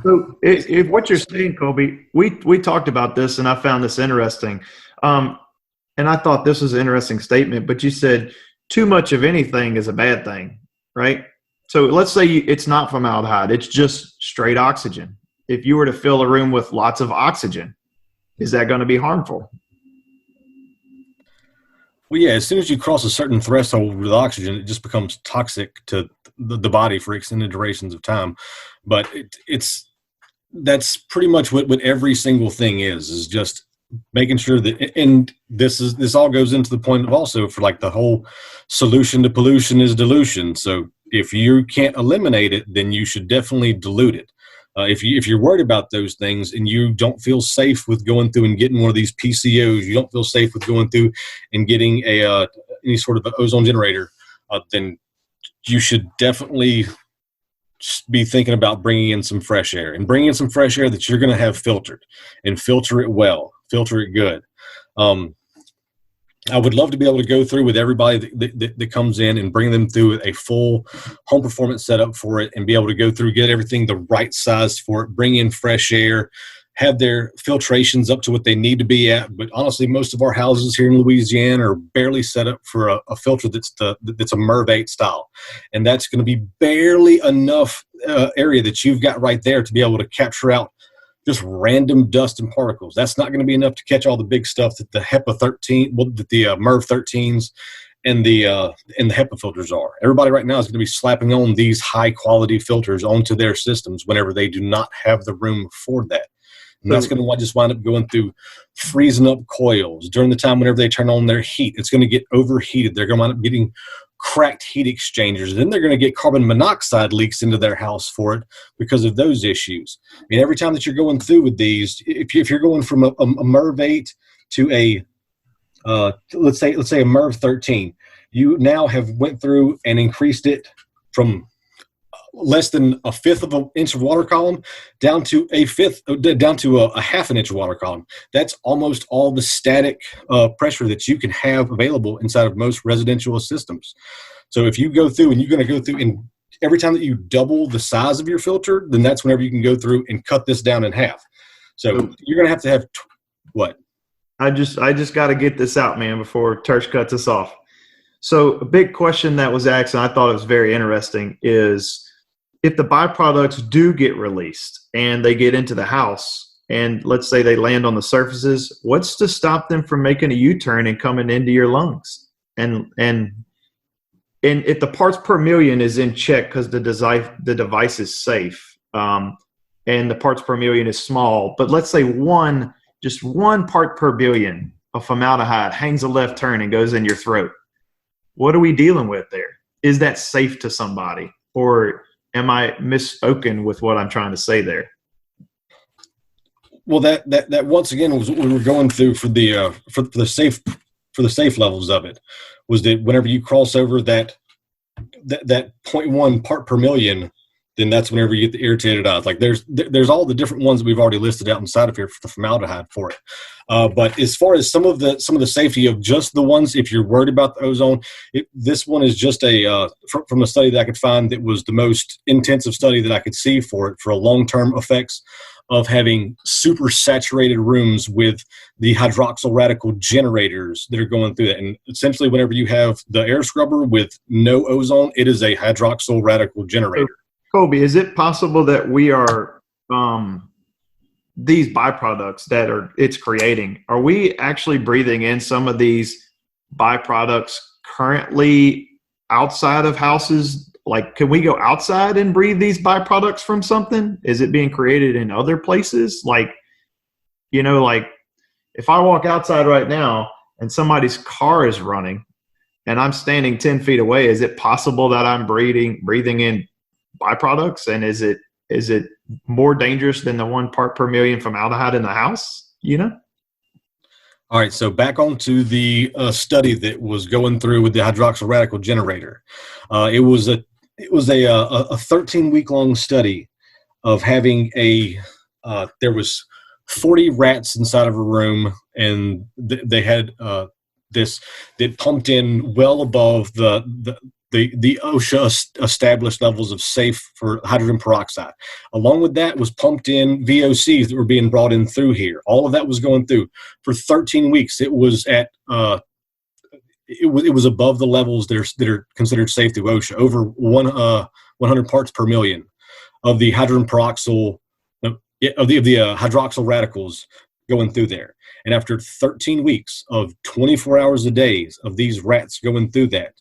So if what you're saying, Colby, we talked about this and I found this interesting. And I thought this was an interesting statement, but you said too much of anything is a bad thing, right? So let's say it's not formaldehyde. It's just straight oxygen. If you were to fill a room with lots of oxygen, is that going to be harmful? Well, yeah, as soon as you cross a certain threshold with oxygen, it just becomes toxic to the body for extended durations of time. But that's pretty much what every single thing is just making sure that, and this all goes into the point of also for like the whole solution to pollution is dilution. So if you can't eliminate it, then you should definitely dilute it. If you're worried about those things and you don't feel safe with going through and getting one of these PCOs, you don't feel safe with going through and getting any sort of ozone generator, then you should definitely be thinking about bringing in some fresh air that you're going to have filtered, and filter it well, filter it good. I would love to be able to go through with everybody that comes in and bring them through a full home performance setup for it and be able to go through, get everything the right size for it, bring in fresh air, have their filtrations up to what they need to be at. But honestly, most of our houses here in Louisiana are barely set up for a filter that's a MERV 8 style. And that's going to be barely enough area that you've got right there to be able to capture out just random dust and particles. That's not going to be enough to catch all the big stuff that the HEPA 13, that the MERV 13s and the HEPA filters are. Everybody right now is going to be slapping on these high quality filters onto their systems whenever they do not have the room for that. And that's going to just wind up going through freezing up coils during the time whenever they turn on their heat. It's going to get overheated. They're going to wind up getting cracked heat exchangers. Then they're going to get carbon monoxide leaks into their house for it because of those issues. I mean, every time that you're going through with these, if you're going from a MERV 8 to a let's say a MERV 13, you now have went through and increased it from less than a fifth of an inch of water column down to a half an inch of water column. That's almost all the static pressure that you can have available inside of most residential systems. So if you go through and you're going to go through and every time that you double the size of your filter, then that's whenever you can go through and cut this down in half. So you're going to have what? I just got to get this out, man, before Tersh cuts us off. So a big question that was asked, and I thought it was very interesting, is if the byproducts do get released and they get into the house and let's say they land on the surfaces, what's to stop them from making a U-turn and coming into your lungs? And if the parts per million is in check because the device is safe, and the parts per million is small, but let's say just one part per billion of formaldehyde hangs a left turn and goes in your throat. What are we dealing with there? Is that safe to somebody? Or am I misspoken with what I'm trying to say there? Well, that once again was what we were going through for the safe levels of it, was that whenever you cross over that 0.1 part per million, then that's whenever you get the irritated eyes. Like there's all the different ones that we've already listed out inside of here for the formaldehyde for it. But as far as some of the safety of just the ones, if you're worried about the ozone, this one is just from the study that I could find that was the most intensive study that I could see for it, for a long-term effects of having super saturated rooms with the hydroxyl radical generators that are going through that. And essentially whenever you have the air scrubber with no ozone, it is a hydroxyl radical generator. Colby, is it possible that we are these byproducts that it's creating, are we actually breathing in some of these byproducts currently outside of houses like, can we go outside and breathe these byproducts from something? Is it being created in other places? Like, like if I walk outside right now and somebody's car is running and I'm standing 10 feet away, is it possible that I'm breathing in byproducts? And is it more dangerous than the 1 part per million formaldehyde in the house? All right, so back onto the study that was going through with the hydroxyl radical generator. It was a 13-week long study of having there was 40 rats inside of a room, and they had this that pumped in well above the OSHA established levels of safe for hydrogen peroxide. Along with that was pumped in VOCs that were being brought in through here. All of that was going through for 13 weeks. It was at it was above the levels that are considered safe through OSHA, over 100 parts per million of the hydrogen peroxyl of the hydroxyl radicals going through there. And after 13 weeks of 24 hours a day of these rats going through that,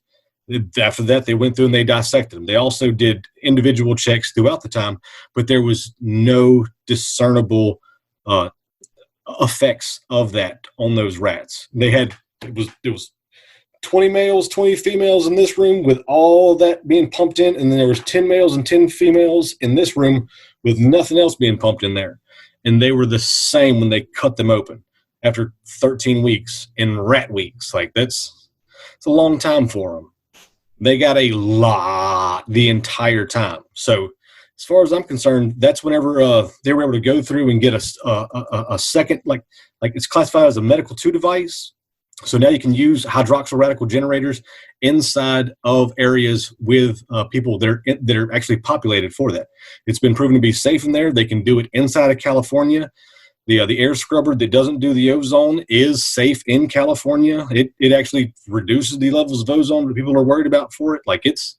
after that, they went through and they dissected them. They also did individual checks throughout the time, but there was no discernible effects of that on those rats. It was 20 males, 20 females in this room with all that being pumped in, and then there was 10 males and 10 females in this room with nothing else being pumped in there. And they were the same when they cut them open after 13 weeks in rat weeks. Like it's a long time for them. They got a lot the entire time. So as far as I'm concerned, that's whenever they were able to go through and get a second, like it's classified as a medical 2 device. So now you can use hydroxyl radical generators inside of areas with people that are actually populated for that. It's been proven to be safe in there. They can do it inside of California. The air scrubber that doesn't do the ozone is safe in California. It actually reduces the levels of ozone that people are worried about for it. Like it's,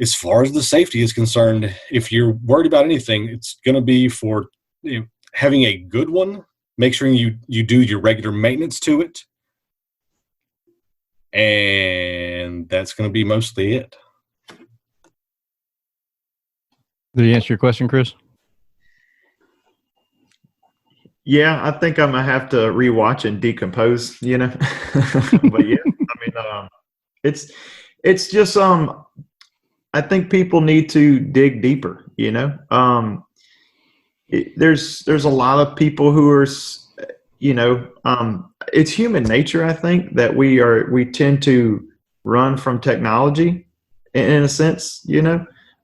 as far as the safety is concerned, if you're worried about anything, it's going to be for having a good one. Make sure you do your regular maintenance to it. And that's going to be mostly it. Did he answer your question, Chris? Yeah, I think I'm gonna have to rewatch and decompose, But yeah, I mean, it's just I think people need to dig deeper. There's a lot of people who are, it's human nature. I think that we tend to run from technology in a sense.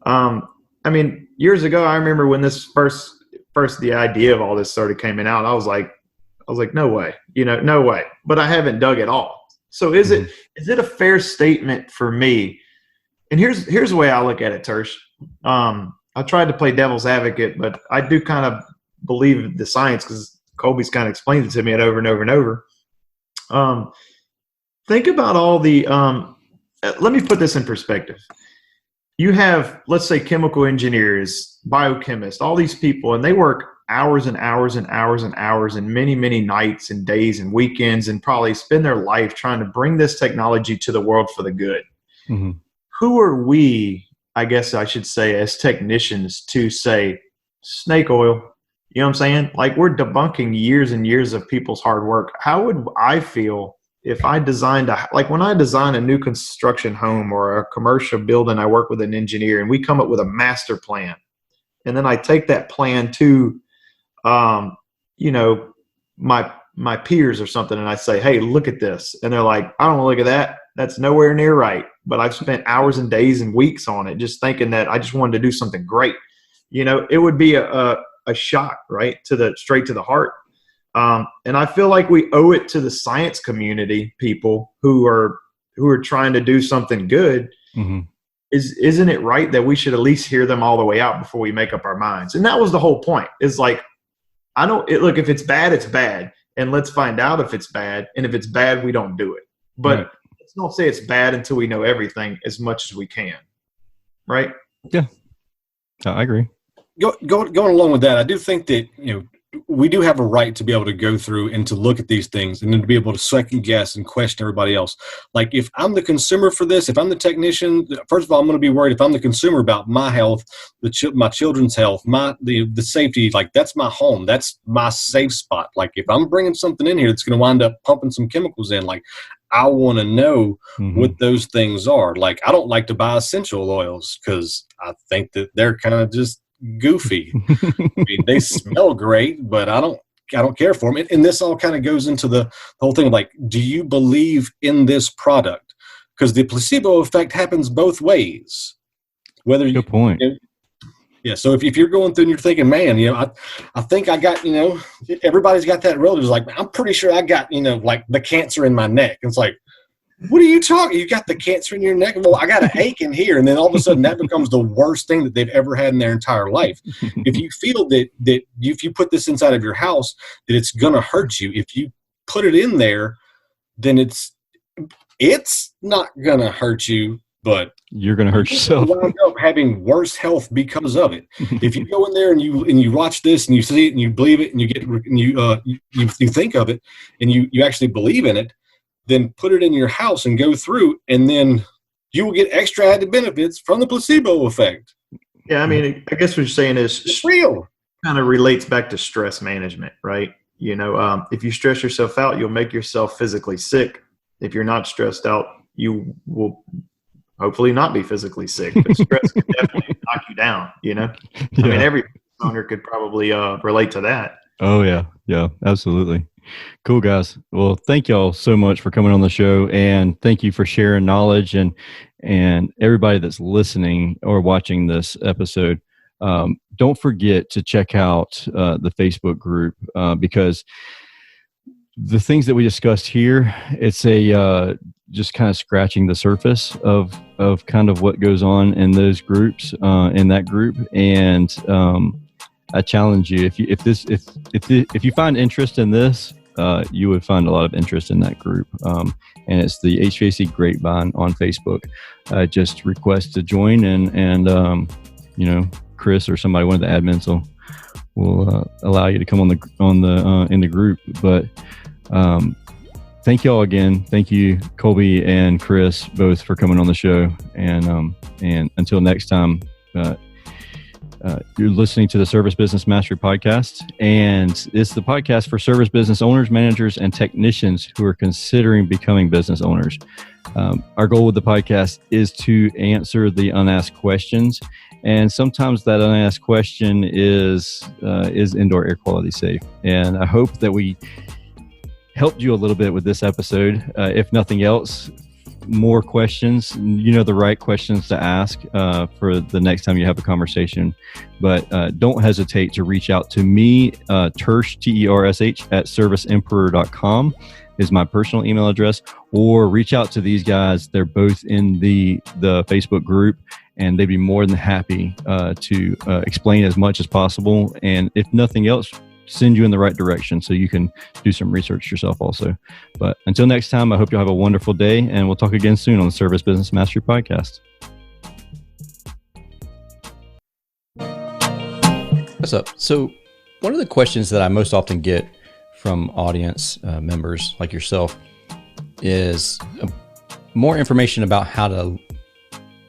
I mean, years ago, I remember when this first the idea of all this started coming out, I was like, no way, no way. But I haven't dug at all. So is it a fair statement for me? And here's the way I look at it, Tersh. I tried to play devil's advocate, but I do kind of believe the science because Colby's kind of explained it to me over and over and over. Think about all the let me put this in perspective. You have, let's say, chemical engineers, biochemists, all these people, and they work hours and hours and hours and hours and many, many nights and days and weekends and probably spend their life trying to bring this technology to the world for the good. Mm-hmm. Who are we, I guess I should say, as technicians to say snake oil? You know what I'm saying? Like, we're debunking years and years of people's hard work. How would I feel if I designed when I design a new construction home or a commercial building, I work with an engineer and we come up with a master plan. And then I take that plan to, my peers or something. And I say, hey, look at this. And they're like, I don't want to look at that. That's nowhere near right. But I've spent hours and days and weeks on it, just thinking that I just wanted to do something great. It would be a shock, right? Straight to the heart. And I feel like we owe it to the science community, people who are trying to do something good. Mm-hmm. Isn't it right that we should at least hear them all the way out before we make up our minds? And that was the whole point. Is like, look, if it's bad, it's bad. And let's find out if it's bad. And if it's bad, we don't do it. But right. Let's not say it's bad until we know everything as much as we can. Right? Yeah. I agree. Going along with that, I do think that, we do have a right to be able to go through and to look at these things and then to be able to second guess and question everybody else. Like if I'm the consumer for this, if I'm the technician, first of all, I'm going to be worried if I'm the consumer about my health, my children's health, the safety, like that's my home. That's my safe spot. Like if I'm bringing something in here that's going to wind up pumping some chemicals in, like I want to know what those things are. Like I don't like to buy essential oils because I think that they're kind of just goofy. I mean, they smell great, but I don't care for them. And this all kind of goes into the whole thing of like, do you believe in this product? Because the placebo effect happens both ways. Whether Good point. Yeah. So if you're going through and you're thinking, man, I think I got, everybody's got that relative like, I'm pretty sure I got, like the cancer in my neck. And it's like, what are you talking? You got the cancer in your neck? Well, I got an ache in here. And then all of a sudden that becomes the worst thing that they've ever had in their entire life. If you feel that if you put this inside of your house, that it's going to hurt you, if you put it in there, then it's not going to hurt you, but you're going to hurt yourself. You wind up having worse health because of it. If you go in there and you watch this and you see it and you believe it and you think of it and you actually believe in it, then put it in your house and go through, and then you will get extra added benefits from the placebo effect. Yeah, I mean, I guess what you're saying is it's real. Kind of relates back to stress management, right? If you stress yourself out, you'll make yourself physically sick. If you're not stressed out, you will hopefully not be physically sick. But stress can definitely knock you down, Yeah. I mean, every owner could probably relate to that. Oh, yeah. Yeah, absolutely. Cool, guys. Well, thank y'all so much for coming on the show, and thank you for sharing knowledge, and everybody that's listening or watching this episode. Don't forget to check out the Facebook group because the things that we discussed here, it's a just kind of scratching the surface of kind of what goes on in those groups, in that group, and I challenge you, if you find interest in this, you would find a lot of interest in that group. And it's the HVAC Grapevine on Facebook. Just request to join, and Chris or somebody, one of the admins will allow you to come in the group. But thank y'all again. Thank you, Colby and Chris, both for coming on the show. And until next time. You're listening to the Service Business Mastery Podcast, and it's the podcast for service business owners, managers, and technicians who are considering becoming business owners. Our goal with the podcast is to answer the unasked questions, and sometimes that unasked question is indoor air quality safe? And I hope that we helped you a little bit with this episode. If nothing else, more questions, the right questions to ask for the next time you have a conversation. But don't hesitate to reach out to me, Tersh, Tersh, at serviceemperor.com is my personal email address, or reach out to these guys. They're both in the Facebook group, and they'd be more than happy to explain as much as possible. And if nothing else, send you in the right direction so you can do some research yourself also. But until next time, I hope you'll have a wonderful day, and we'll talk again soon on the Service Business Mastery Podcast. What's up? So one of the questions that I most often get from audience members like yourself is more information about how to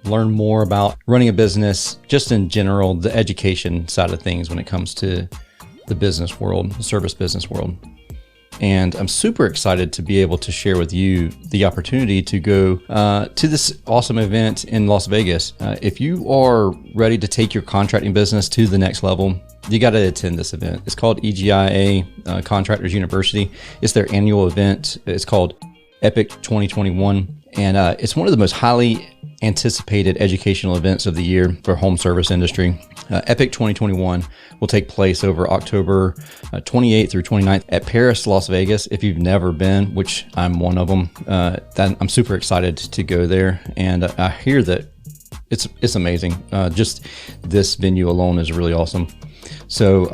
learn more about running a business, just in general, the education side of things when it comes to the business world, the service business world. And I'm super excited to be able to share with you the opportunity to go to this awesome event in Las Vegas. If you are ready to take your contracting business to the next level, you got to attend this event. It's called EGIA Contractors University. It's their annual event. It's called Epic 2021. And it's one of the most highly anticipated educational events of the year for home service industry. Epic 2021 will take place over October 28th through 29th at Paris, Las Vegas. If you've never been, which I'm one of them, I'm super excited to go there. And I hear that it's amazing. Just this venue alone is really awesome. So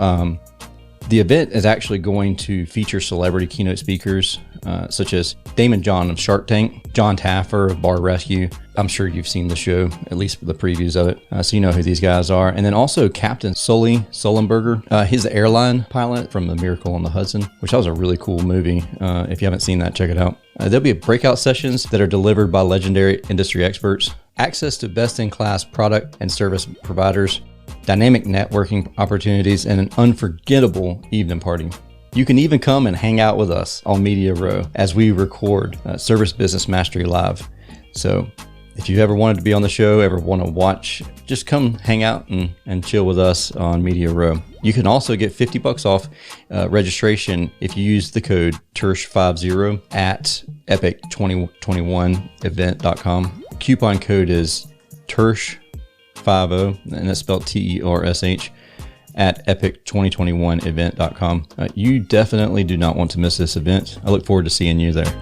the event is actually going to feature celebrity keynote speakers such as Damon John of Shark Tank, John Taffer of Bar Rescue, I'm sure you've seen the show, at least the previews of it, so you know who these guys are. And then also Captain Sully Sullenberger, he's the airline pilot from The Miracle on the Hudson, which was a really cool movie. If you haven't seen that, check it out. There'll be breakout sessions that are delivered by legendary industry experts, access to best-in-class product and service providers, dynamic networking opportunities, and an unforgettable evening party. You can even come and hang out with us on Media Row as we record Service Business Mastery Live. So if you ever wanted to be on the show, ever want to watch, just come hang out and chill with us on Media Row. You can also get $50 off registration if you use the code TERSH50 at epic2021event.com. Coupon code is TERSH50, and it's spelled TERSH, at epic2021event.com. You definitely do not want to miss this event. I look forward to seeing you there.